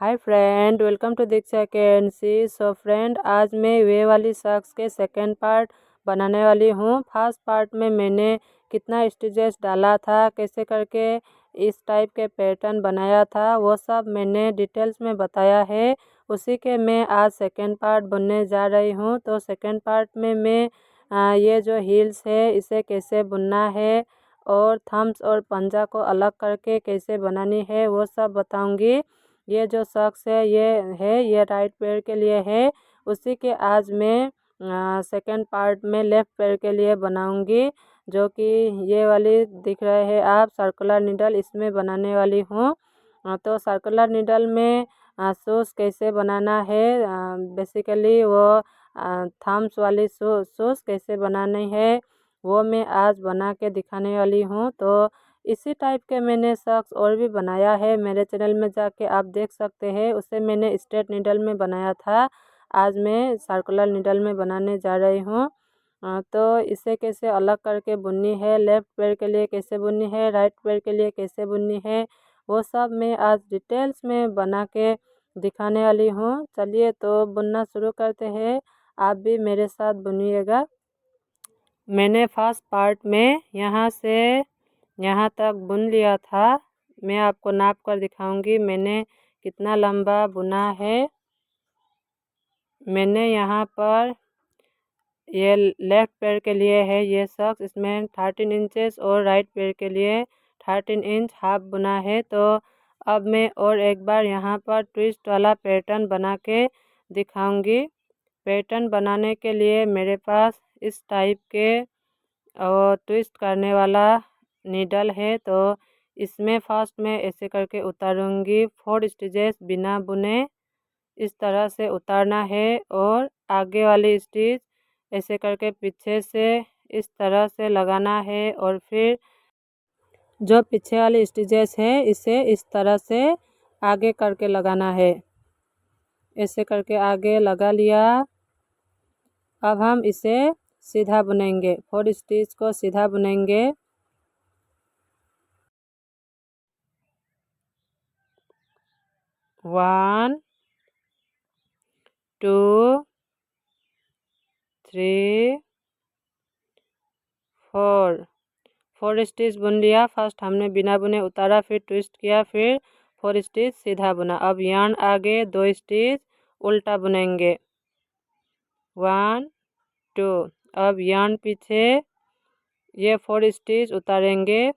Hi friend, welcome to Diksha कैंसी। So friend, आज मैं वे वाली सॉक्स के सेकंड पार्ट बनाने वाली हूँ। फर्स्ट पार्ट में मैंने कितना स्टिचेस डाला था, कैसे करके इस टाइप के पैटर्न बनाया था, वो सब मैंने डिटेल्स में बताया है। उसी के मैं आज सेकंड पार्ट बुनने जा रही हूँ। तो सेकंड पार्ट में मैं ये जो हील्स है इसे कैसे बुनना है और थम्स और पंजा को अलग करके कैसे बनानी है वो सब बताऊँगी। ये जो सॉक्स है ये राइट पैर के लिए है। उसी के आज मैं सेकंड पार्ट में लेफ़्ट पैर के लिए बनाऊंगी, जो कि ये वाली दिख रहे हैं आप सर्कुलर नीडल, इसमें बनाने वाली हूँ। तो सर्कुलर नीडल में शूज़ कैसे बनाना है, बेसिकली वो थम्स वाली शूज़ कैसे बनानी है वो मैं आज बना के दिखाने वाली हूँ। तो इसी टाइप के मैंने सॉक्स और भी बनाया है, मेरे चैनल में जाके आप देख सकते हैं। उसे मैंने स्ट्रेट नीडल में बनाया था, आज मैं सर्कुलर नीडल में बनाने जा रही हूँ। तो इसे कैसे अलग करके बुननी है, लेफ़्ट पैर के लिए कैसे बुननी है, राइट पैर के लिए कैसे बुननी है, वो सब मैं आज डिटेल्स में बना के दिखाने वाली हूँ। चलिए तो बुनना शुरू करते हैं, आप भी मेरे साथ बुनिएगा। मैंने फर्स्ट पार्ट में यहाँ से यहाँ तक बुन लिया था। मैं आपको नाप कर दिखाऊंगी मैंने कितना लंबा बुना है। मैंने यहाँ पर ये लेफ़्ट पैर के लिए है ये सॉक्स, इसमें 13 इंचेस और राइट पैर के लिए 13 इंच हाफ बुना है। तो अब मैं और एक बार यहाँ पर ट्विस्ट वाला पैटर्न बना के दिखाऊंगी। पैटर्न बनाने के लिए मेरे पास इस टाइप के और ट्विस्ट करने वाला नीडल है। तो इसमें फर्स्ट में ऐसे करके उतारूंगी, 4 स्टिचेस बिना बुने इस तरह से उतारना है और आगे वाली स्टिच ऐसे करके पीछे से इस तरह से लगाना है और फिर जो पीछे वाली स्टिचेस है इसे इस तरह से आगे करके लगाना है। ऐसे करके आगे लगा लिया। अब हम इसे सीधा बुनेंगे, 4 स्टिच को सीधा बुनेंगे। 1 2 3 4 स्टिच बुन लिया। फर्स्ट हमने बिना बुने उतारा, फिर ट्विस्ट किया, फिर 4 स्टिच सीधा बुना। अब यार्न आगे 2 स्टिच उल्टा बुनेंगे, 1 2। अब यार्न पीछे ये 4 स्टिच उतारेंगे।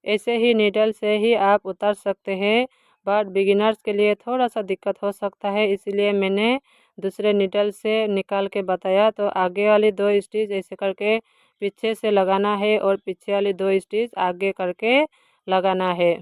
ऐसे ही नीडल से ही आप उतार सकते हैं, बट बिगिनर्स के लिए थोड़ा सा दिक्कत हो सकता है, इसलिए मैंने दूसरे नीडल से निकाल के बताया। तो आगे वाली 2 स्टिच ऐसे करके पीछे से लगाना है और पीछे वाली 2 स्टिच आगे करके लगाना है।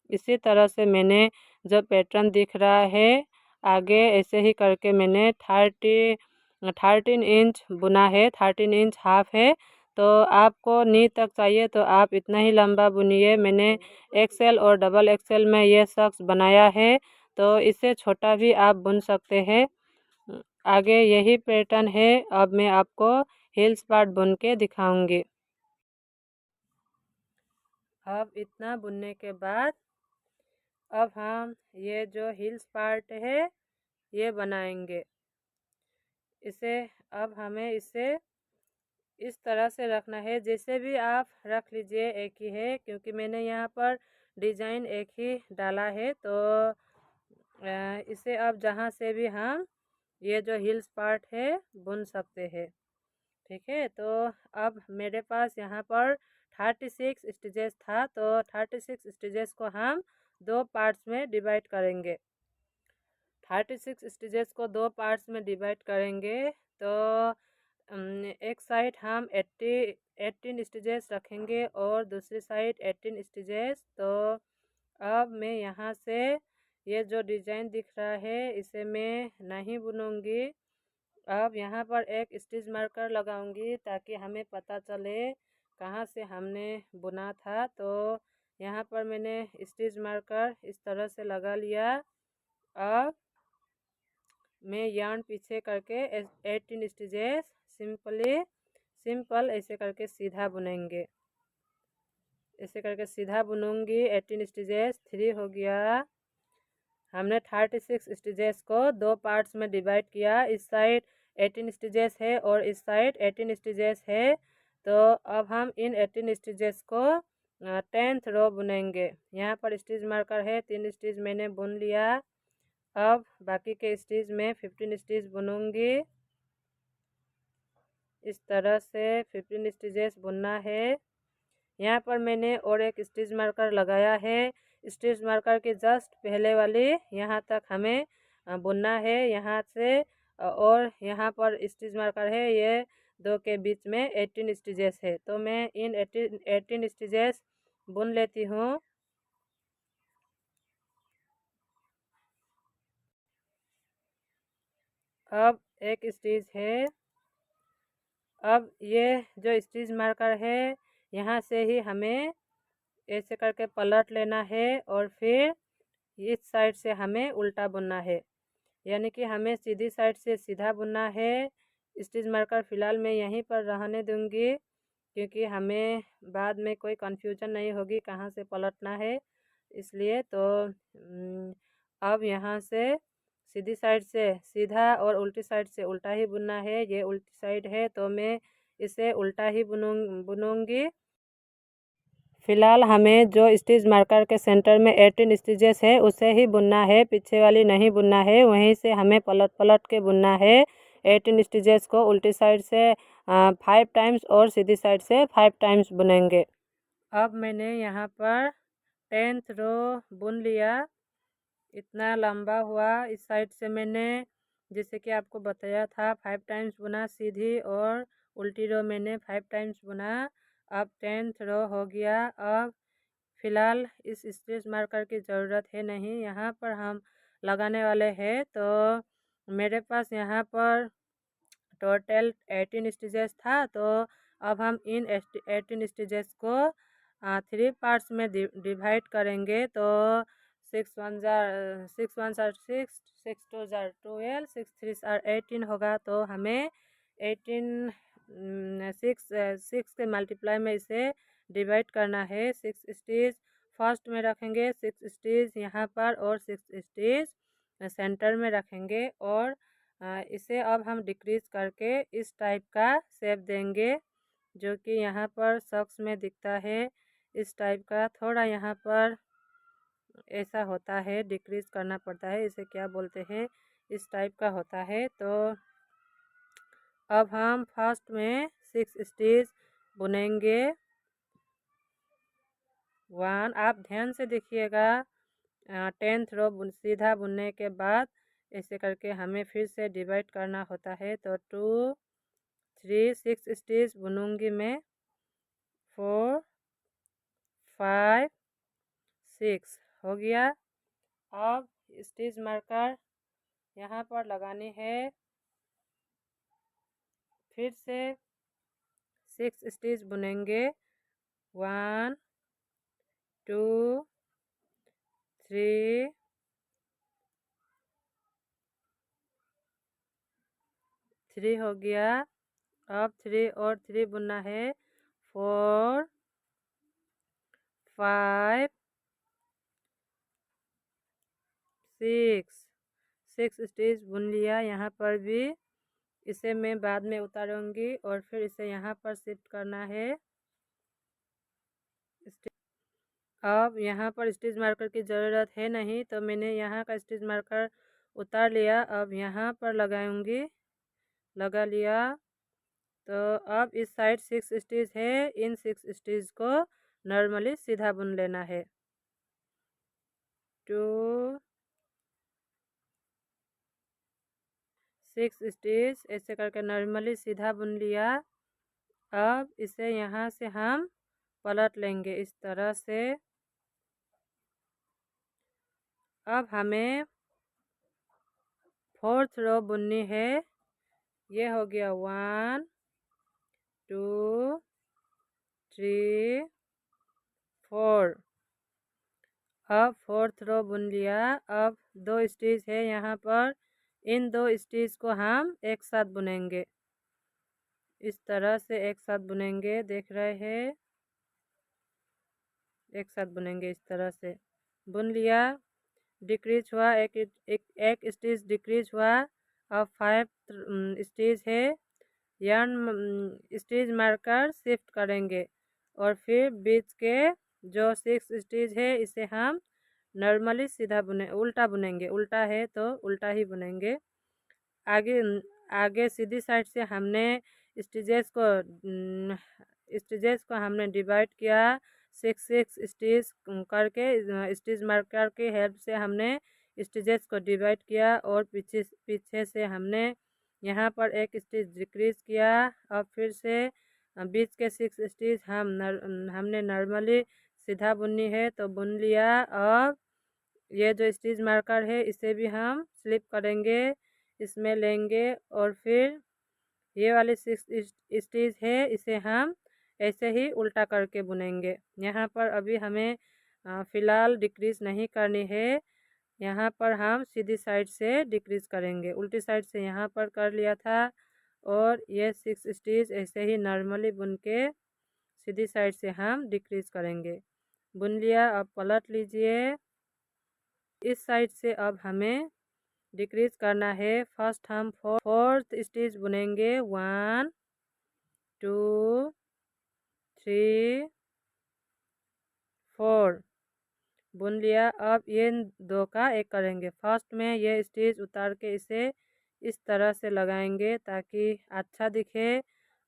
इसी तरह से मैंने जो पैटर्न दिख रहा है आगे ऐसे ही करके मैंने 13 इंच बुना है, 13 इंच हाफ है। तो आपको नी तक चाहिए तो आप इतना ही लंबा बुनिए। मैंने एक्सेल और डबल एक्सेल में ये सॉक्स बनाया है, तो इससे छोटा भी आप बुन सकते हैं। आगे यही पैटर्न है। अब मैं आपको हिल्स पार्ट बुन के दिखाऊंगी। अब इतना बुनने के बाद अब हम ये जो हिल्स पार्ट है ये बनाएंगे। इसे अब हमें इसे इस तरह से रखना है, जैसे भी आप रख लीजिए एक ही है, क्योंकि मैंने यहाँ पर डिज़ाइन एक ही डाला है। तो इसे अब जहाँ से भी हम ये जो हिल्स पार्ट है बुन सकते हैं, ठीक है। तो अब मेरे पास यहाँ पर 36 स्टिचेस था, तो 36 स्टिचेस को हम 2 पार्ट्स में डिवाइड करेंगे। 36 स्टिचेस को 2 पार्ट्स में डिवाइड करेंगे। तो एक साइड हम 18 स्टिचेस रखेंगे और दूसरी साइड 18 स्टिचेस। तो अब मैं यहाँ से ये जो डिज़ाइन दिख रहा है इसे मैं नहीं बुनूंगी। अब यहाँ पर एक स्टिच मार्कर लगाऊंगी ताकि हमें पता चले कहाँ से हमने बुना था। तो यहाँ पर मैंने स्टिच मार्कर इस तरह से लगा लिया। अब मैं यार्न पीछे करके 18 स्टिचेस सिंपल ऐसे करके सीधा बुनेंगे। ऐसे करके सीधा बुनूंगी। 18 स्टिचेस 3 हो गया। हमने 36 स्टिचेस को 2 पार्ट्स में डिवाइड किया। इस साइड 18 स्टिचेस है और इस साइड 18 स्टिचेस है। तो अब हम इन 18 स्टिचेस को 10th रो बुनेंगे। यहाँ पर स्टिच मार्कर है, 3 स्टिच मैंने बुन लिया। अब बाकी के स्टिच में 15 स्टिच बुनूंगी। इस तरह से 15 स्टिचेस बुनना है। यहाँ पर मैंने और एक स्टिच मार्कर लगाया है। स्टिच मार्कर के जस्ट पहले वाली यहाँ तक हमें बुनना है। यहाँ से और यहाँ पर स्टिच मार्कर है, ये दो के बीच में 18 स्टिचेस है। तो मैं इन 18 स्टिचेस बुन लेती हूँ। अब एक स्टिच है। अब ये जो स्टिच मार्कर है यहाँ से ही हमें ऐसे करके पलट लेना है और फिर इस साइड से हमें उल्टा बुनना है, यानी कि हमें सीधी साइड से सीधा बुनना है। स्टिच मार्कर फ़िलहाल मैं यहीं पर रहने दूंगी क्योंकि हमें बाद में कोई कन्फ्यूजन नहीं होगी कहाँ से पलटना है, इसलिए। तो अब यहाँ से सीधी साइड से सीधा और उल्टी साइड से उल्टा ही बुनना है। ये उल्टी साइड है तो मैं इसे उल्टा ही बुनूंगी। फिलहाल हमें जो स्टिच मार्कर के सेंटर में 18 स्टिचेस है उसे ही बुनना है, पीछे वाली नहीं बुनना है। वहीं से हमें पलट पलट के बुनना है। 18 स्टिचेस को उल्टी साइड से 5 टाइम्स और सीधी साइड से 5 टाइम्स बुनेंगे। अब मैंने यहाँ पर 10th रो बुन लिया। इतना लंबा हुआ। इस साइड से मैंने जैसे कि आपको बताया था 5 टाइम्स बुना सीधी, और उल्टी रो मैंने 5 टाइम्स बुना। अब 10th रो हो गया। अब फ़िलहाल इस स्टिच मार्कर की ज़रूरत है नहीं, यहाँ पर हम लगाने वाले हैं। तो मेरे पास यहाँ पर टोटल 18 स्टिचेस था। तो अब हम इन 18 स्टिचेस को 3 पार्ट्स में डिवाइड करेंगे। तो 6 1 6 6 2 12 6 3 18 होगा। तो हमें 18 6 के मल्टीप्लाई में इसे डिवाइड करना है। 6 स्टिच फर्स्ट में रखेंगे, 6 स्टिच यहाँ पर और 6 स्टिच सेंटर में रखेंगे। और इसे अब हम डिक्रीज करके इस टाइप का शेप देंगे जो कि यहाँ पर सॉक्स में दिखता है। इस टाइप का थोड़ा यहाँ पर ऐसा होता है, डिक्रीज करना पड़ता है, इसे क्या बोलते हैं, इस टाइप का होता है। तो अब हम फर्स्ट में 6 स्टिच बुनेंगे। 1, आप ध्यान से देखिएगा। 10th रो सीधा बुनने के बाद ऐसे करके हमें फिर से डिवाइड करना होता है। तो 2 3 6 स्टिच बुनूंगी मैं। 4 5 6 हो गया। अब स्टिच मार्कर यहाँ पर लगानी है। फिर से 6 स्टिच बुनेंगे। 1 2 3 3 हो गया। अब 3 और 3 बुनना है। 4 5 6 स्टिच बुन लिया। यहाँ पर भी इसे मैं बाद में उतारूंगी और फिर इसे यहाँ पर शिफ्ट करना है। अब यहाँ पर स्टिच मार्कर की ज़रूरत है नहीं, तो मैंने यहाँ का स्टिच मार्कर उतार लिया। अब यहाँ पर लगाऊंगी, लगा लिया। तो अब इस साइड 6 स्टिच है, इन 6 स्टिच को नॉर्मली सीधा बुन लेना है। 2 6 स्टिच ऐसे करके नॉर्मली सीधा बुन लिया। अब इसे यहाँ से हम पलट लेंगे इस तरह से। अब हमें 4th रो बुननी है। ये हो गया 1 2 3 4। अब 4th रो बुन लिया। अब 2 स्टिच है यहाँ पर, इन 2 स्टिच को हम एक साथ बुनेंगे। इस तरह से एक साथ बुनेंगे, देख रहे हैं, एक साथ बुनेंगे इस तरह से। बुन लिया। डिक्रीज हुआ, एक स्टिच डिक्रीज हुआ। अब 5 स्टिच है, स्टिच मार्कर शिफ्ट करेंगे और फिर बीच के जो 6 स्टिच है इसे हम नॉर्मली सीधा उल्टा बुनेंगे। उल्टा है तो उल्टा ही बुनेंगे। आगे आगे सीधी साइड से हमने स्टिचेस को हमने डिवाइड किया 6 स्टिच करके, स्टिच मार्कर के हेल्प से हमने स्टिचेस को डिवाइड किया और पीछे से हमने यहाँ पर एक स्टिच डिक्रीज किया। अब फिर से बीच के 6 स्टिच हमने नॉर्मली सीधा बुननी है तो बुन लिया। अब ये जो स्टिच मार्कर है इसे भी हम स्लिप करेंगे, इसमें लेंगे और फिर ये वाले 6 स्टिच है इसे हम ऐसे ही उल्टा करके बुनेंगे। यहाँ पर अभी हमें फ़िलहाल डिक्रीज नहीं करनी है, यहाँ पर हम सीधी साइड से डिक्रीज करेंगे। उल्टी साइड से यहाँ पर कर लिया था और ये 6 स्टिच ऐसे ही नॉर्मली बुन के सीधी साइड से हम डिक्रीज करेंगे। बुन लिया, अब पलट लीजिए। इस साइड से अब हमें डिक्रीज करना है। फर्स्ट हम 4th स्टिच बुनेंगे। 1 2 3 4 बुन लिया। अब ये दो का एक करेंगे। फर्स्ट में ये स्टिच उतार के इसे इस तरह से लगाएंगे ताकि अच्छा दिखे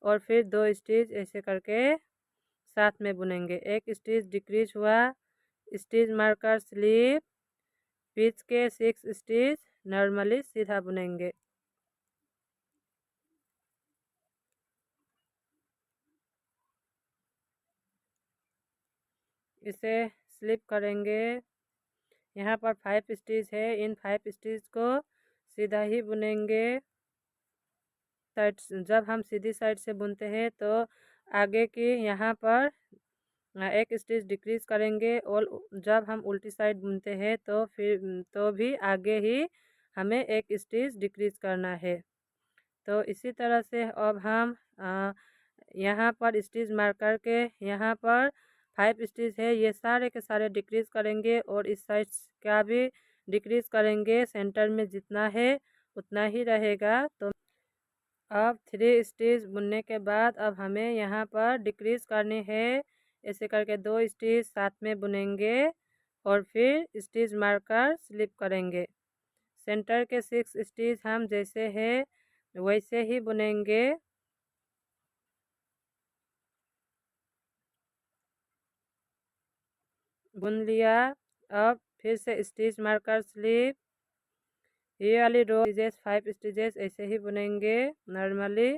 और फिर 2 स्टिच ऐसे करके साथ में बुनेंगे। एक स्टिच डिक्रीज हुआ, स्टिच मार्कर स्लिप, बीच के 6 स्टिच नॉर्मली सीधा बुनेंगे। इसे स्लिप करेंगे। यहाँ पर 5 स्टिच है, इन 5 स्टिच को सीधा ही बुनेंगे। जब हम सीधी साइड से बुनते हैं तो आगे की यहाँ पर एक स्टिच डिक्रीज करेंगे और जब हम उल्टी साइड बुनते हैं तो भी आगे ही हमें एक स्टिच डिक्रीज करना है। तो इसी तरह से अब हम यहाँ पर स्टिच मार्कर के यहाँ पर 5 स्टिच है, ये सारे के सारे डिक्रीज करेंगे और इस साइड का भी डिक्रीज करेंगे। सेंटर में जितना है उतना ही रहेगा। तो अब 3 स्टिच बुनने के बाद अब हमें यहाँ पर डिक्रीज करनी है। ऐसे करके 2 स्टिच साथ में बुनेंगे और फिर स्टिच मार्कर स्लिप करेंगे। सेंटर के 6 स्टिच हम जैसे है वैसे ही बुनेंगे। बुन लिया। अब फिर से स्टिच मार्कर स्लिप, ये वाली रो स्टिचेस 5 स्टिचेस ऐसे ही बुनेंगे नॉर्मली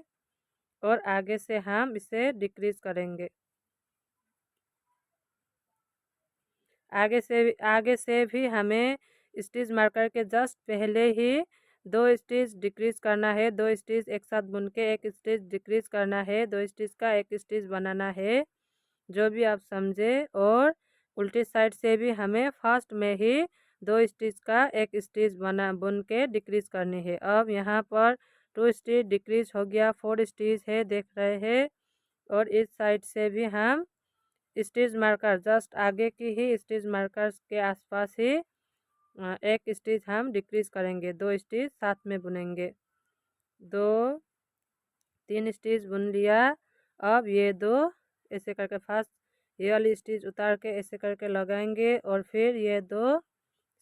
और आगे से हम इसे डिक्रीज करेंगे। आगे से भी हमें स्टिच मार्कर के जस्ट पहले ही 2 स्टिच डिक्रीज करना है। 2 स्टिच एक साथ बुन के एक स्टिच डिक्रीज करना है। 2 स्टिच का एक स्टिच बनाना है, जो भी आप समझे। और उल्टी साइड से भी हमें फर्स्ट में ही 2 स्टिच का एक स्टिच बुन के डिक्रीज करनी है। अब यहाँ पर 2 स्टिच डिक्रीज हो गया, 4 स्टिच है देख रहे हैं। और इस साइड से भी हम स्टिच मार्कर जस्ट आगे की ही स्टिच मार्कर के आसपास ही एक स्टिच हम डिक्रीज करेंगे। 2 स्टिच साथ में बुनेंगे। 2 3 स्टिच बुन लिया। अब ये 2 ऐसे करके फर्स्ट ये वाली स्टिच उतार के ऐसे करके लगाएंगे और फिर ये 2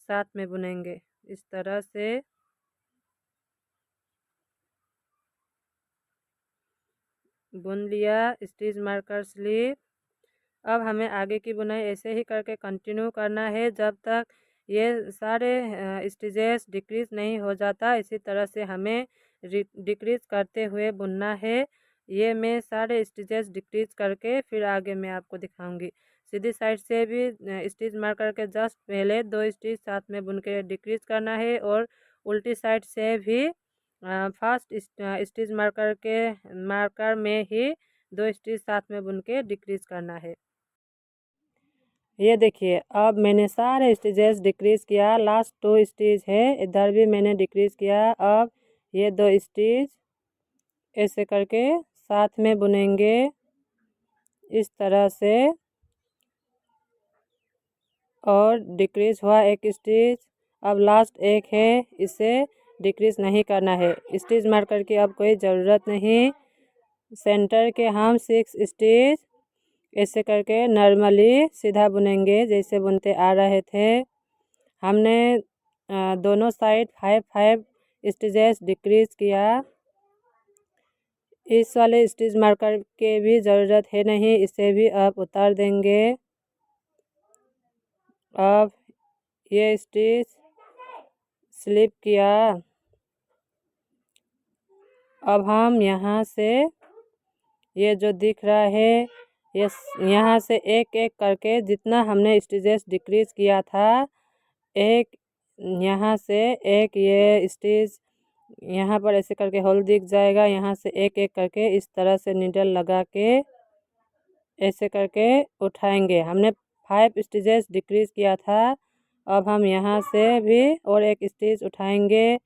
साथ में बुनेंगे इस तरह से। बुन लिया स्टिच मार्कर स्लिप। अब हमें आगे की बुनाई ऐसे ही करके कंटिन्यू करना है जब तक ये सारे स्टिचेस डिक्रीज नहीं हो जाता। इसी तरह से हमें डिक्रीज करते हुए बुनना है। ये मैं सारे स्टिचेस डिक्रीज करके फिर आगे मैं आपको दिखाऊंगी। सीधी साइड से भी स्टिच मार करके जस्ट पहले 2 स्टिच साथ में बुन के डिक्रीज करना है और उल्टी साइड से भी फर्स्ट स्टिच मार्कर में ही 2 स्टिच साथ में बुन के डिक्रीज करना है। ये देखिए अब मैंने सारे स्टिचेस डिक्रीज किया। लास्ट 2 स्टिच है, इधर भी मैंने डिक्रीज किया। अब ये 2 स्टिच ऐसे करके साथ में बुनेंगे इस तरह से और डिक्रीज हुआ एक स्टिच। अब लास्ट एक है, इसे डिक्रीज नहीं करना है। स्टिच मार्कर की अब कोई ज़रूरत नहीं। सेंटर के हम 6 स्टिच ऐसे करके नॉर्मली सीधा बुनेंगे जैसे बुनते आ रहे थे। हमने दोनों साइड 5-5 स्टिचेस डिक्रीज किया। इस वाले स्टिच मार्कर के भी ज़रूरत है नहीं, इसे भी अब उतार देंगे। अब ये स्टिच स्लिप किया। अब हम यहाँ से ये जो दिख रहा है, ये यहाँ से एक एक करके जितना हमने स्टिचेस डिक्रीज किया था, एक यहाँ से एक ये स्टिच यहाँ पर ऐसे करके होल दिख जाएगा। यहाँ से एक एक करके इस तरह से नीडल लगा के ऐसे करके उठाएंगे। हमने 5 स्टिचेस डिक्रीज किया था। अब हम यहाँ से भी और एक स्टिच उठाएंगे।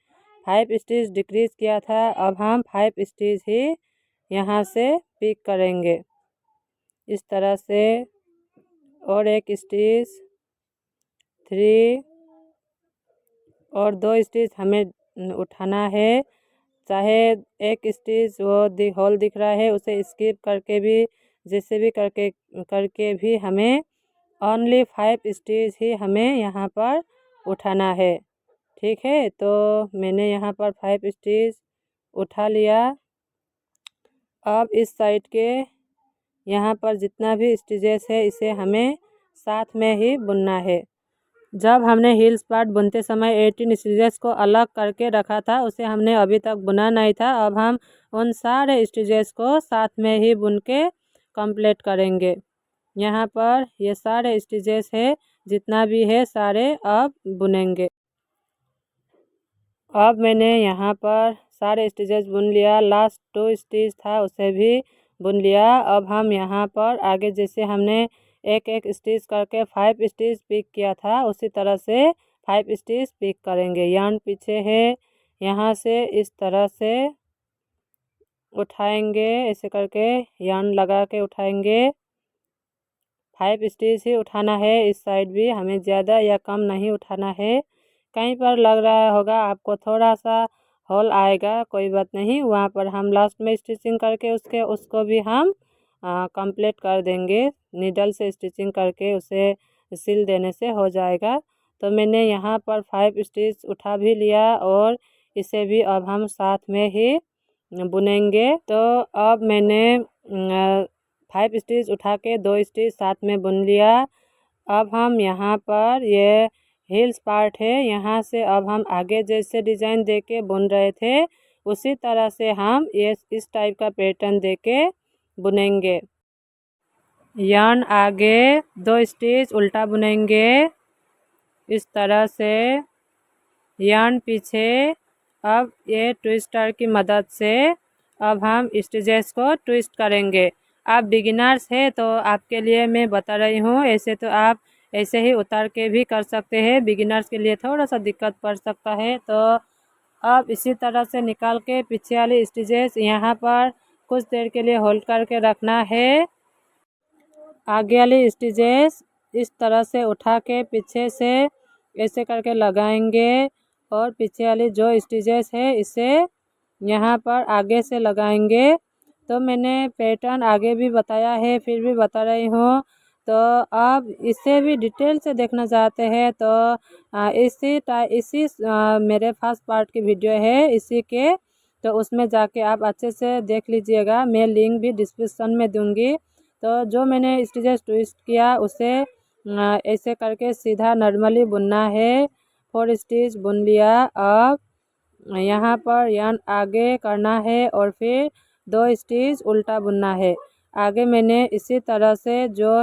5 स्टिच डिक्रीज किया था, अब हम 5 स्टिच ही यहाँ से पिक करेंगे इस तरह से। और एक स्टिच 3 और 2 स्टिच हमें उठाना है। चाहे एक स्टिच वो होल दिख रहा है उसे स्किप करके भी जैसे भी करके भी हमें ओनली 5 स्टिच ही हमें यहाँ पर उठाना है। ठीक है, तो मैंने यहाँ पर 5 स्टिच उठा लिया। अब इस साइड के यहाँ पर जितना भी स्टिचेस है इसे हमें साथ में ही बुनना है। जब हमने हील्स पार्ट बुनते समय 18 स्टिचेस को अलग करके रखा था, उसे हमने अभी तक बुना नहीं था। अब हम उन सारे स्टिचेस को साथ में ही बुन के कंप्लीट करेंगे। यहाँ पर ये सारे स्टिचेस है, जितना भी है सारे अब बुनेंगे। अब मैंने यहाँ पर सारे स्टिचेस बुन लिया। लास्ट 2 स्टिच था उसे भी बुन लिया। अब हम यहाँ पर आगे जैसे हमने एक एक स्टिच करके 5 स्टिच पिक किया था, उसी तरह से 5 स्टिच पिक करेंगे। यार्न पीछे है, यहाँ से इस तरह से उठाएंगे ऐसे करके यार्न लगा के उठाएंगे। 5 स्टिच ही उठाना है। इस साइड भी हमें ज़्यादा या कम नहीं उठाना है। कहीं पर लग रहा होगा आपको थोड़ा सा होल आएगा, कोई बात नहीं, वहाँ पर हम लास्ट में स्टिचिंग करके उसको भी हम कंप्लीट कर देंगे। नीडल से स्टिचिंग करके उसे सिल देने से हो जाएगा। तो मैंने यहाँ पर 5 स्टिच उठा भी लिया और इसे भी अब हम साथ में ही बुनेंगे। तो अब मैंने 5 स्टिच उठा के 2 स्टिच साथ में बुन लिया। अब हम यहाँ पर ये हील्स पार्ट है, यहाँ से अब हम आगे जैसे डिज़ाइन देके बुन रहे थे उसी तरह से हम ये इस टाइप का पैटर्न देके बुनेंगे। यार्न आगे 2 स्टिच उल्टा बुनेंगे इस तरह से। यार्न पीछे। अब ये ट्विस्टर की मदद से अब हम स्टिचेस को ट्विस्ट करेंगे। आप बिगिनर्स है तो आपके लिए मैं बता रही हूँ, ऐसे तो आप ऐसे ही उतार के भी कर सकते हैं। बिगिनर्स के लिए थोड़ा सा दिक्कत पड़ सकता है। तो अब इसी तरह से निकाल के पीछे वाली स्टिचेस यहाँ पर कुछ देर के लिए होल्ड करके रखना है। आगे वाली स्टिचेस इस तरह से उठा के पीछे से ऐसे करके लगाएंगे और पीछे वाली जो स्टिचेस है इसे यहाँ पर आगे से लगाएंगे। तो मैंने पैटर्न आगे भी बताया है, फिर भी बता रही हूँ। तो आप इसे भी डिटेल से देखना चाहते हैं तो इसी मेरे फर्स्ट पार्ट की वीडियो है इसी के, तो उसमें जाके आप अच्छे से देख लीजिएगा। मैं लिंक भी डिस्क्रिप्शन में दूंगी। तो जो मैंने स्टिचेस ट्विस्ट किया उसे ऐसे करके सीधा नॉर्मली बुनना है। 4 स्टिच बुन लिया। अब यहाँ पर यार्न आगे करना है और फिर 2 स्टिच उल्टा बुनना है। आगे मैंने इसी तरह से जो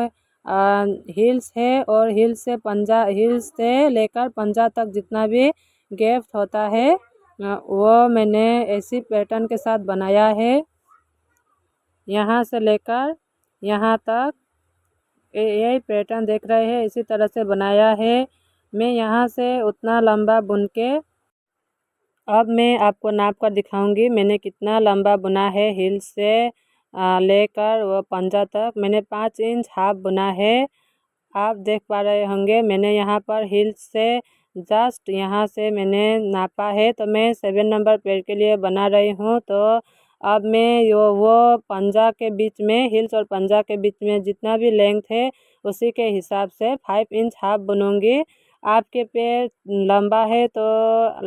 हील्स है और हील्स से लेकर पंजा तक जितना भी गैप होता है वो मैंने ऐसी पैटर्न के साथ बनाया है। यहाँ से लेकर यहाँ तक यही पैटर्न देख रहे हैं, इसी तरह से बनाया है। मैं यहाँ से उतना लंबा बुन के अब मैं आपको नाप कर दिखाऊंगी मैंने कितना लंबा बुना है। हील से लेकर वो पंजा तक मैंने 5 इंच हाफ बुना है। आप देख पा रहे होंगे मैंने यहाँ पर हील से जस्ट यहाँ से मैंने नापा है, तो मैं 7 नंबर पेड़ के लिए बना रही हूँ। तो अब मैं वो पंजा के बीच में, हिल्स और पंजा के बीच में जितना भी लेंथ है उसी के हिसाब से 5 इंच हाफ बुनूंगी। आपके पेड़ लंबा है तो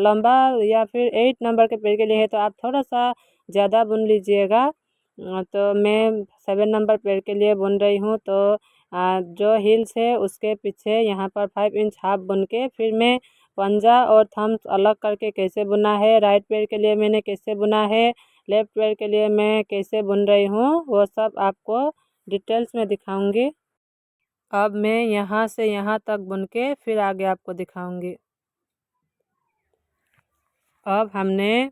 लंबा, या फिर 8 नंबर के पेड़ के लिए है तो आप थोड़ा सा ज़्यादा बुन लीजिएगा। तो मैं 7 नंबर पेड़ के लिए बुन रही हूँ। तो जो हिल्स है उसके पीछे यहाँ पर 5 इंच हाफ बुन के फिर मैं पंजा और थम्स अलग करके कैसे बुना है, राइट पैर के लिए मैंने कैसे बुना है, लेफ्ट पैर के लिए मैं कैसे बुन रही हूँ, वो सब आपको डिटेल्स में दिखाऊंगी। अब मैं यहाँ से यहाँ तक बुन के फिर आगे आपको दिखाऊंगी। अब हमने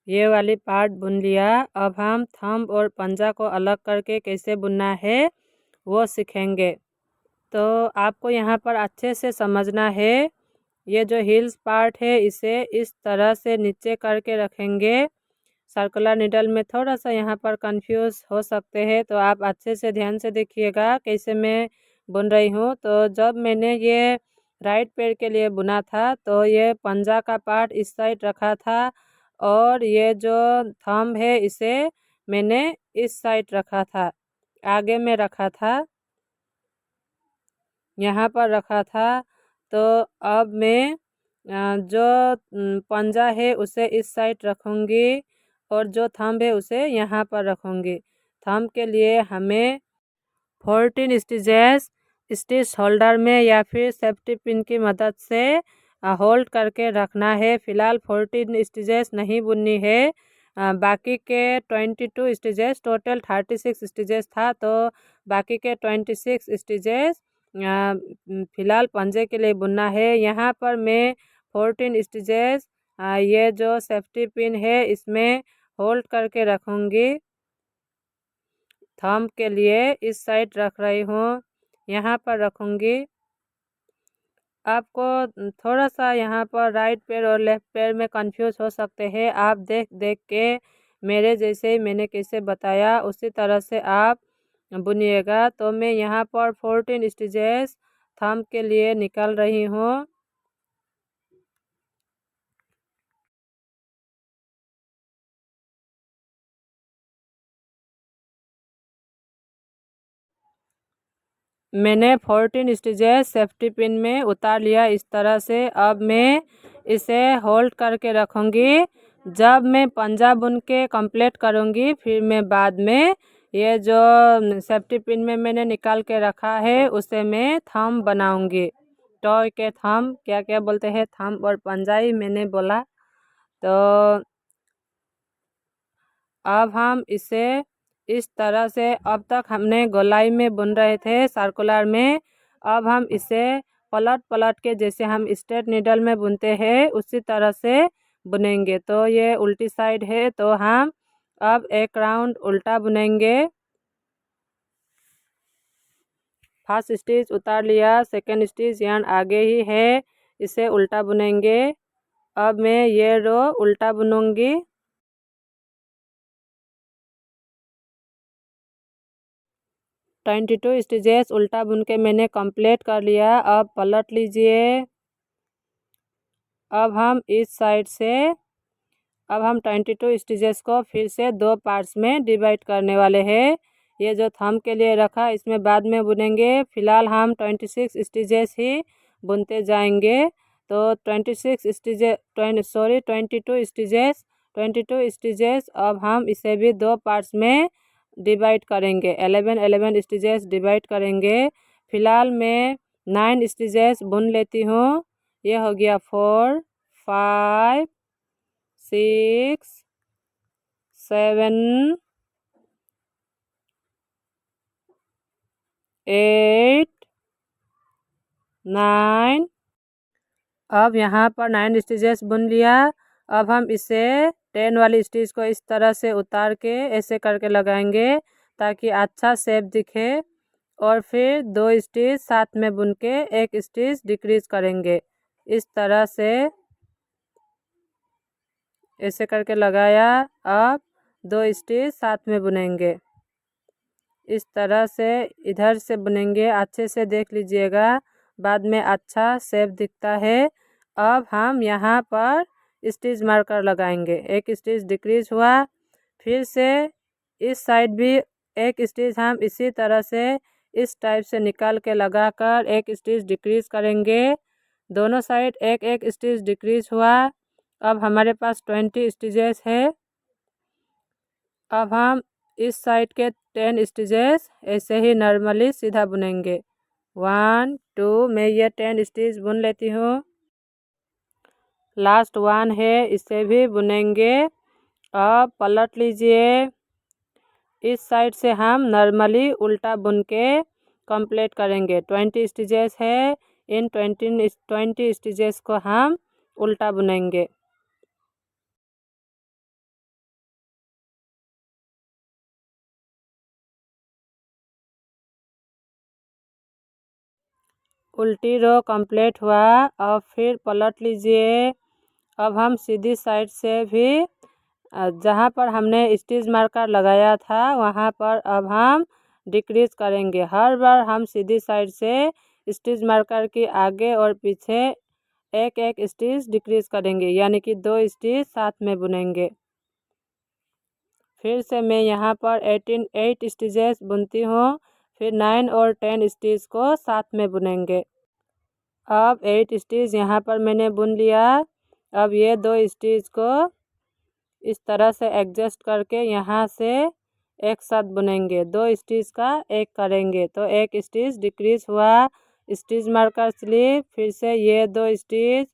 ये वाली पार्ट बुन लिया। अब हम थंब और पंजा को अलग करके कैसे बुनना है वो सीखेंगे। तो आपको यहाँ पर अच्छे से समझना है। ये जो हिल्स पार्ट है इसे इस तरह से नीचे करके रखेंगे। सर्कुलर निडल में थोड़ा सा यहाँ पर कंफ्यूज हो सकते हैं, तो आप अच्छे से ध्यान से देखिएगा कैसे मैं बुन रही हूँ। तो जब मैंने ये राइट पैर के लिए बुना था तो ये पंजा का पार्ट इस साइड रखा था और ये जो थंब है इसे मैंने इस साइड रखा था, आगे में रखा था, यहाँ पर रखा था। तो अब मैं जो पंजा है उसे इस साइड रखूँगी और जो थंब है उसे यहाँ पर रखूँगी। थंब के लिए हमें 14 स्टिचेस स्टिच होल्डर में या फिर सेफ्टी पिन की मदद से होल्ड करके रखना है। फ़िलहाल 14 स्टिचेस नहीं बुननी है। बाकी के 22 स्टिचेस, टोटल 36 स्टिचेस था, तो बाकी के 26 स्टिचेस फ़िलहाल पंजे के लिए बुनना है। यहाँ पर मैं 14 स्टिचेस ये जो सेफ्टी पिन है इसमें होल्ड करके रखूँगी। थंब के लिए इस साइड रख रही हूँ, यहाँ पर रखूँगी। आपको थोड़ा सा यहाँ पर राइट पैर और लेफ्ट पैर में कंफ्यूज हो सकते हैं। आप देख देख के मेरे जैसे मैंने कैसे बताया उसी तरह से आप बुनिएगा। तो मैं यहाँ पर 14 स्टिचेस थंब के लिए निकाल रही हूँ। मैंने 14 स्टिचेस सेफ्टी पिन में उतार लिया इस तरह से। अब मैं इसे होल्ड करके रखूँगी। जब मैं पंजा बुन के कंप्लीट करूँगी फिर मैं बाद में ये जो सेफ्टी पिन में मैंने निकाल के रखा है उसे मैं थंब बनाऊँगी। टॉय के थंब, क्या क्या बोलते हैं, थंब और पंजा ही मैंने बोला। तो अब हम इसे इस तरह से, अब तक हमने गोलाई में बुन रहे थे सर्कुलर में, अब हम इसे पलट पलट के जैसे हम स्ट्रेट नीडल में बुनते हैं उसी तरह से बुनेंगे। तो ये उल्टी साइड है तो हम अब एक राउंड उल्टा बुनेंगे। फर्स्ट स्टिच उतार लिया, सेकेंड स्टिच यहाँ आगे ही है, इसे उल्टा बुनेंगे। अब मैं ये रो उल्टा बुनूंगी। ट्वेंटी टू स्टिचेस उल्टा बुन के मैंने कंप्लीट कर लिया। अब पलट लीजिए। अब हम इस साइड से अब हम 22 स्टिचेस को फिर से दो पार्ट्स में डिवाइड करने वाले हैं। ये जो थंब के लिए रखा इसमें बाद में बुनेंगे। फ़िलहाल हम 26 स्टिचेस ही बुनते जाएंगे। तो 26 स्टिचेस 22 स्टिचेस अब हम इसे भी दो पार्ट्स में डिवाइड करेंगे। 11 स्टिचेस डिवाइड करेंगे। फ़िलहाल मैं 9 स्टिचेस बुन लेती हूँ। ये हो गया 4, 5, 6, 7, 8, 9। अब यहाँ पर 9 स्टिचेस बुन लिया। अब हम इसे 10 वाली स्टिच को इस तरह से उतार के ऐसे करके लगाएंगे ताकि अच्छा शेप दिखे। और फिर दो स्टिच साथ में बुन के एक स्टिच डिक्रीज करेंगे। इस तरह से ऐसे करके लगाया। अब दो स्टिच साथ में बुनेंगे। इस तरह से इधर से बुनेंगे, अच्छे से देख लीजिएगा, बाद में अच्छा शेप दिखता है। अब हम यहाँ पर स्टिच मार्कर लगाएंगे। एक स्टिच डिक्रीज हुआ, फिर से इस साइड भी एक स्टिच हम इसी तरह से इस टाइप से निकाल के लगाकर एक स्टिच डिक्रीज करेंगे। दोनों साइड एक एक स्टिच डिक्रीज हुआ। अब हमारे पास 20 स्टिचेस है। अब हम इस साइड के 10 स्टिचेस ऐसे ही नॉर्मली सीधा बुनेंगे। 1 2 मैं ये 10 स्टिच बुन लेती हूँ। लास्ट 1 है, इसे भी बुनेंगे। अब पलट लीजिए। इस साइड से हम नॉर्मली उल्टा बुन के कंप्लीट करेंगे। 20 स्टिचेस है, इन 20 स्टिचेस को हम उल्टा बुनेंगे। उल्टी रो कंप्लीट हुआ। अब फिर पलट लीजिए। अब हम सीधी साइड से भी जहाँ पर हमने स्टिच मार्कर लगाया था वहाँ पर अब हम डिक्रीज करेंगे। हर बार हम सीधी साइड से स्टिच मार्कर के आगे और पीछे एक एक स्टिच डिक्रीज करेंगे, यानी कि 2 स्टिच साथ में बुनेंगे। फिर से मैं यहाँ पर 8 स्टिचेस बुनती हूँ, फिर 9 और 10 स्टिच को साथ में बुनेंगे। अब 8 स्टिच यहाँ पर मैंने बुन लिया। अब ये 2 स्टिच को इस तरह से एडजस्ट करके यहाँ से एक साथ बुनेंगे। 2 स्टिच का एक करेंगे तो एक स्टिच डिक्रीज हुआ। स्टिच मार्कर स्लिप, फिर से ये 2 स्टिच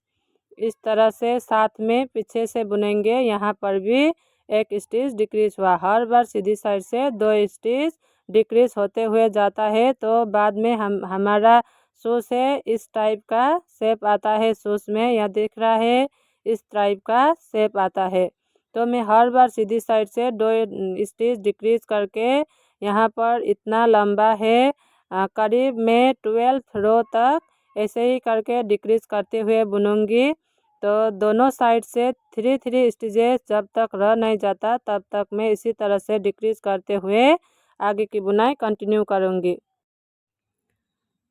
इस तरह से साथ में पीछे से बुनेंगे। यहाँ पर भी एक स्टिच डिक्रीज हुआ। हर बार सीधी साइड से 2 स्टिच डिक्रीज होते हुए जाता है तो बाद में हमारा शूज है इस टाइप का शेप आता है। शूज में यह दिख रहा है, इस टाइप का शेप आता है। तो मैं हर बार सीधी साइड से 2 स्टिच डिक्रीज करके यहाँ पर इतना लंबा है करीब मैं 12 रो तक ऐसे ही करके डिक्रीज करते हुए बुनूंगी। तो दोनों साइड से 3 स्टिचेस जब तक रह नहीं जाता तब तक मैं इसी तरह से डिक्रीज करते हुए आगे की बुनाई कंटिन्यू करूँगी।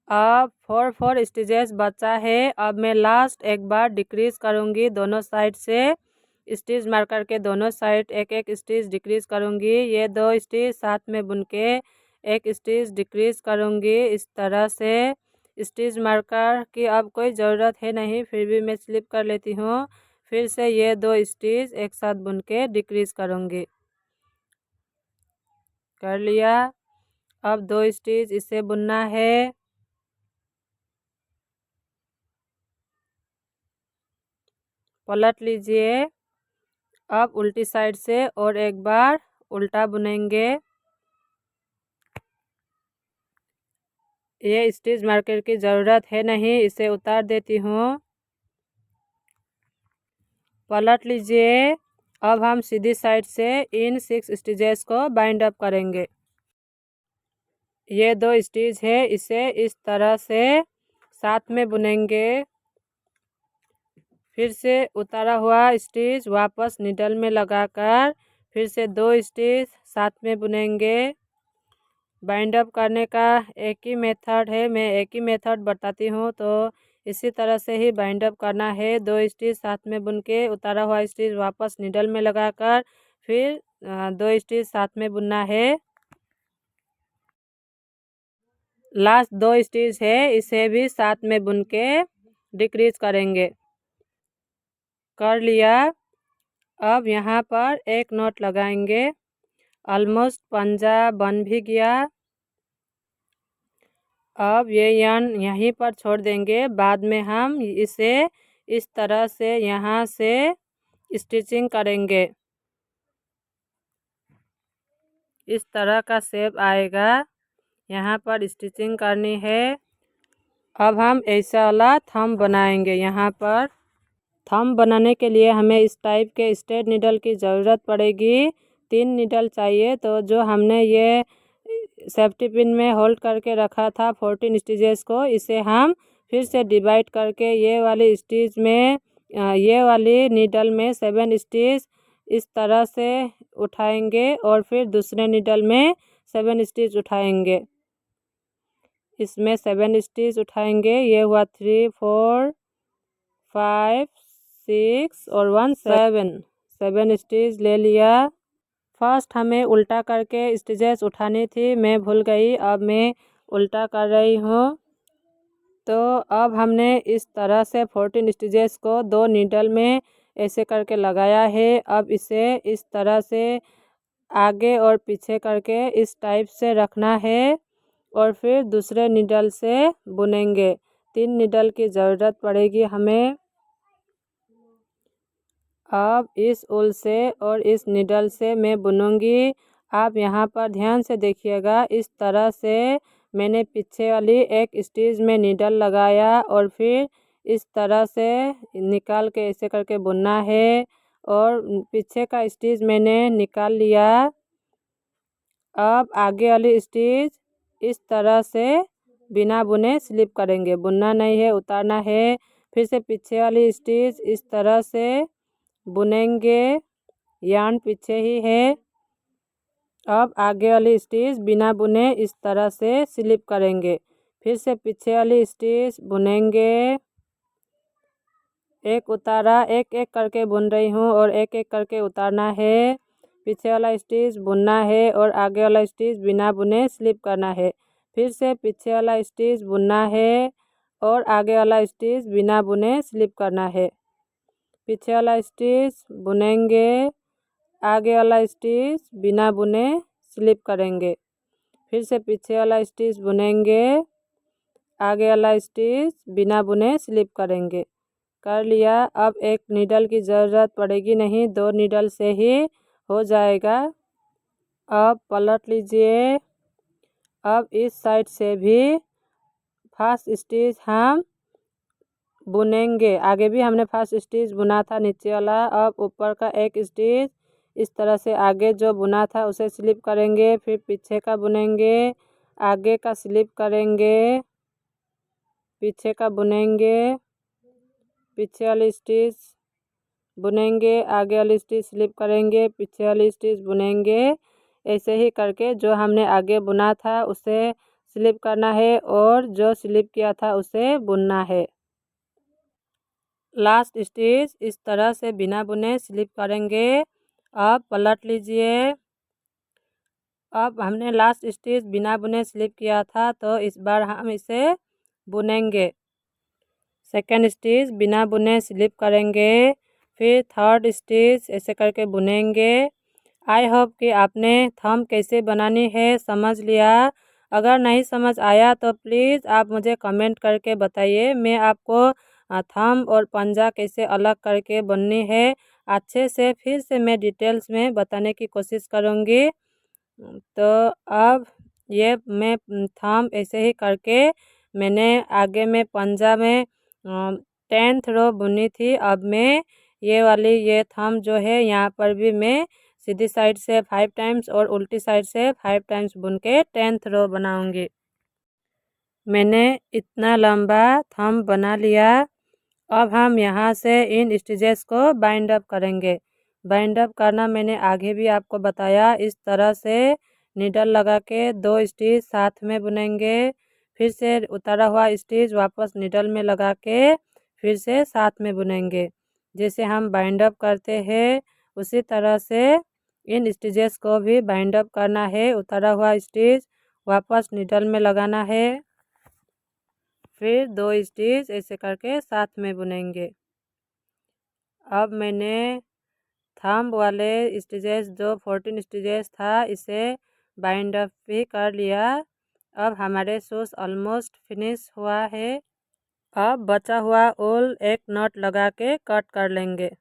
अब 4 स्टिचेस बचा है। अब मैं लास्ट एक बार डिक्रीज करूँगी दोनों साइड से। स्टिच मार्कर के दोनों साइड एक एक स्टिच डिक्रीज करूँगी। ये 2 स्टिच साथ में बुन के एक स्टिच डिक्रीज करूँगी। इस तरह से स्टिच मार्कर की अब कोई ज़रूरत है नहीं, फिर भी मैं स्लिप कर लेती हूँ। फिर से ये 2 स्टिच एक साथ बुन के डिक्रीज करूँगी। कर लिया। अब 2 स्टिच इसे बुनना है। पलट लीजिए। अब उल्टी साइड से और एक बार उल्टा बुनेंगे। ये स्टिच मार्कर की ज़रूरत है नहीं, इसे उतार देती हूँ। पलट लीजिए। अब हम सीधी साइड से इन 6 स्टिचेस को बाइंड अप करेंगे। ये 2 स्टिच है, इसे इस तरह से साथ में बुनेंगे। फिर से उतारा हुआ स्टिच वापस नीडल में लगाकर फिर से 2 स्टिच साथ में बुनेंगे। बाइंड अप करने का एक ही मेथड है, मैं एक ही मेथड बताती हूँ तो इसी तरह से ही बाइंड अप करना है। 2 स्टिच साथ में बुन के उतारा हुआ स्टिच वापस नीडल में लगाकर फिर 2 स्टिच साथ में बुनना है। लास्ट 2 स्टिच है, इसे भी साथ में बुन के डिक्रीज करेंगे। कर लिया। अब यहाँ पर एक नॉट लगाएंगे। ऑलमोस्ट पंजा बन भी गया। अब ये यार्न यहीं पर छोड़ देंगे। बाद में हम इसे इस तरह से यहाँ से स्टिचिंग करेंगे। इस तरह का शेप आएगा, यहाँ पर स्टिचिंग करनी है। अब हम ऐसा वाला थंब बनाएंगे। यहाँ पर थंब बनाने के लिए हमें इस टाइप के स्ट्रेट नीडल की ज़रूरत पड़ेगी। 3 नीडल चाहिए। तो जो हमने ये सेफ्टी पिन में होल्ड करके रखा था 14 स्टिचेस को, इसे हम फिर से डिवाइड करके ये वाली स्टिच में ये वाली नीडल में 7 स्टिच इस तरह से उठाएंगे और फिर दूसरे नीडल में 7 स्टिच उठाएंगे। इसमें 7 स्टिच उठाएंगे। ये हुआ 3 4 5 6 और 1 7 स्टिच ले लिया। फर्स्ट हमें उल्टा करके स्टिचेस उठानी थी, मैं भूल गई। अब मैं उल्टा कर रही हूँ। तो अब हमने इस तरह से 14 स्टिचेस को 2 नीडल में ऐसे करके लगाया है। अब इसे इस तरह से आगे और पीछे करके इस टाइप से रखना है और फिर दूसरे नीडल से बुनेंगे। 3 नीडल की ज़रूरत पड़ेगी हमें। अब इस उल से और इस नीडल से मैं बुनूंगी। आप यहाँ पर ध्यान से देखिएगा। इस तरह से मैंने पीछे वाली एक स्टिच में नीडल लगाया और फिर इस तरह से निकाल के ऐसे करके बुनना है और पीछे का स्टिच मैंने निकाल लिया। अब आगे वाली स्टिच इस तरह से बिना बुने स्लिप करेंगे, बुनना नहीं है, उतारना है। फिर से पीछे वाली स्टिच इस तरह से बुनेंगे, यार्न पीछे ही है। अब आगे वाली स्टिच बिना बुने इस तरह से स्लिप करेंगे। फिर से पीछे वाली स्टिच बुनेंगे, एक उतारा, एक एक करके बुन रही हूँ और एक एक करके उतारना है। पीछे वाला स्टिच बुनना है और आगे वाला स्टिच बिना बुने स्लिप करना है। फिर से पीछे वाला स्टिच बुनना है और आगे वाला स्टिच बिना बुने स्लिप करना है। पीछे वाला स्टिच बुनेंगे, आगे वाला स्टिच बिना बुने स्लिप करेंगे। फिर से पीछे वाला स्टिच बुनेंगे, आगे वाला स्टिच बिना बुने स्लिप करेंगे। कर लिया। अब एक नीडल की ज़रूरत पड़ेगी नहीं, 2 नीडल से ही हो जाएगा। अब पलट लीजिए। अब इस साइड से भी फर्स्ट स्टिच हम बुनेंगे। आगे भी हमने फर्स्ट स्टिच बुना था नीचे वाला। अब ऊपर का एक स्टिच इस तरह से आगे जो बुना था उसे स्लिप करेंगे, फिर पीछे का बुनेंगे, आगे का स्लिप करेंगे, पीछे का बुनेंगे, पीछे वाली स्टिच बुनेंगे, आगे वाली स्टिच स्लिप करेंगे, पीछे वाली स्टिच बुनेंगे। ऐसे ही करके जो हमने आगे बुना था उसे स्लिप करना है और जो स्लिप किया था उसे बुनना है। लास्ट स्टिच इस तरह से बिना बुने स्लिप करेंगे। अब पलट लीजिए। अब हमने लास्ट स्टिच बिना बुने स्लिप किया था तो इस बार हम इसे बुनेंगे। सेकंड स्टिच बिना बुने स्लिप करेंगे, फिर थर्ड स्टिच ऐसे करके बुनेंगे। आई होप कि आपने थंब कैसे बनानी है समझ लिया। अगर नहीं समझ आया तो प्लीज़ आप मुझे कमेंट करके बताइए। मैं आपको थंब और पंजा कैसे अलग करके बननी है अच्छे से फिर से मैं डिटेल्स में बताने की कोशिश करूँगी। तो अब ये मैं थंब ऐसे ही करके मैंने आगे में पंजा में 10th रो बुनी थी। अब मैं ये वाली ये थंब जो है यहाँ पर भी मैं सीधी साइड से 5 टाइम्स और उल्टी साइड से 5 टाइम्स बुन के 10th रो बनाऊंगी। मैंने इतना लंबा थंब बना लिया। अब हम यहाँ से इन स्टिचेस को बाइंड अप करेंगे। बाइंड अप करना मैंने आगे भी आपको बताया। इस तरह से नीडल लगा के 2 स्टिच साथ में बुनेंगे, फिर से उतारा हुआ स्टिच वापस नीडल में लगा के फिर से साथ में बुनेंगे। जैसे हम बाइंड अप करते हैं उसी तरह से इन स्टिचेस को भी बाइंड अप करना है। उतारा हुआ स्टिच वापस नीडल में लगाना है, फिर 2 स्टिच ऐसे करके साथ में बुनेंगे। अब मैंने थंब वाले स्टिचेस जो 14 स्टिचेस था इसे बाइंड अप भी कर लिया। अब हमारे शूज़ ऑलमोस्ट फिनिश हुआ है। अब बचा हुआ उल एक नॉट लगा के कट कर लेंगे।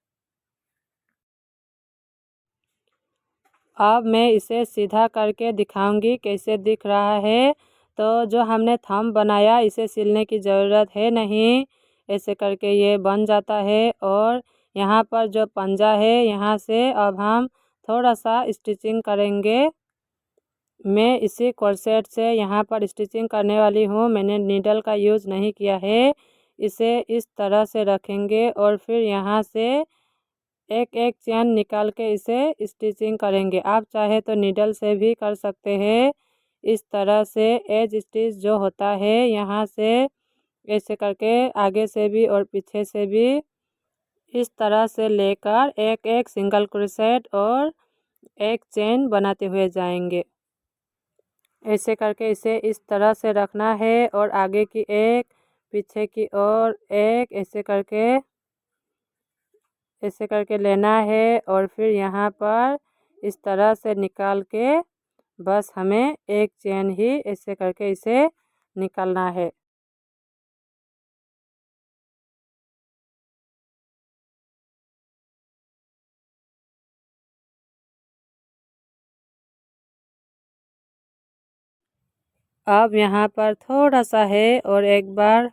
अब मैं इसे सीधा करके दिखाऊंगी कैसे दिख रहा है। तो जो हमने थंब बनाया इसे सिलने की ज़रूरत है नहीं, ऐसे करके ये बन जाता है। और यहाँ पर जो पंजा है यहाँ से अब हम थोड़ा सा स्टिचिंग करेंगे। मैं इसी कोर्सेट से यहाँ पर स्टिचिंग करने वाली हूँ। मैंने नीडल का यूज़ नहीं किया है। इसे इस तरह से रखेंगे और फिर यहाँ से एक एक चैन निकाल के इसे स्टिचिंग करेंगे। आप चाहे तो नीडल से भी कर सकते हैं। इस तरह से एज स्टिच जो होता है यहाँ से ऐसे करके आगे से भी और पीछे से भी इस तरह से लेकर एक एक सिंगल क्रोशेट और एक चेन बनाते हुए जाएंगे। ऐसे करके इसे इस तरह से रखना है और आगे की एक, पीछे की और एक, ऐसे करके लेना है और फिर यहाँ पर इस तरह से निकाल के बस हमें एक चेन ही ऐसे करके इसे निकालना है। अब यहाँ पर थोड़ा सा है और एक बार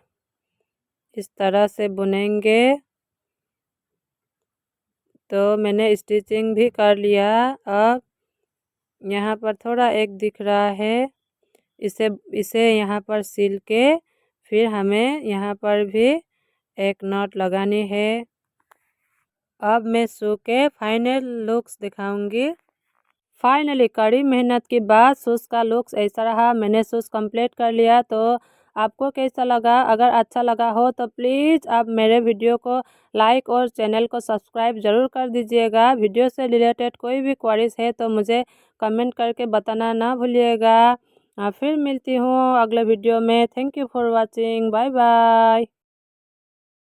इस तरह से बुनेंगे। तो मैंने स्टिचिंग भी कर लिया। अब यहाँ पर थोड़ा एक दिख रहा है, इसे इसे यहाँ पर सिल के फिर हमें यहाँ पर भी एक नॉट लगानी है। अब मैं शू के फाइनल लुक्स दिखाऊंगी। फाइनली कड़ी मेहनत के बाद शूज़ का लुक्स ऐसा रहा। मैंने शूज़ कंप्लीट कर लिया। तो आपको कैसा लगा? अगर अच्छा लगा हो तो प्लीज़ आप मेरे वीडियो को लाइक और चैनल को सब्सक्राइब ज़रूर कर दीजिएगा। वीडियो से रिलेटेड कोई भी क्वेरीज है तो मुझे कमेंट करके बताना ना भूलिएगा। फिर मिलती हूँ अगले वीडियो में। Thank you for watching. Bye bye.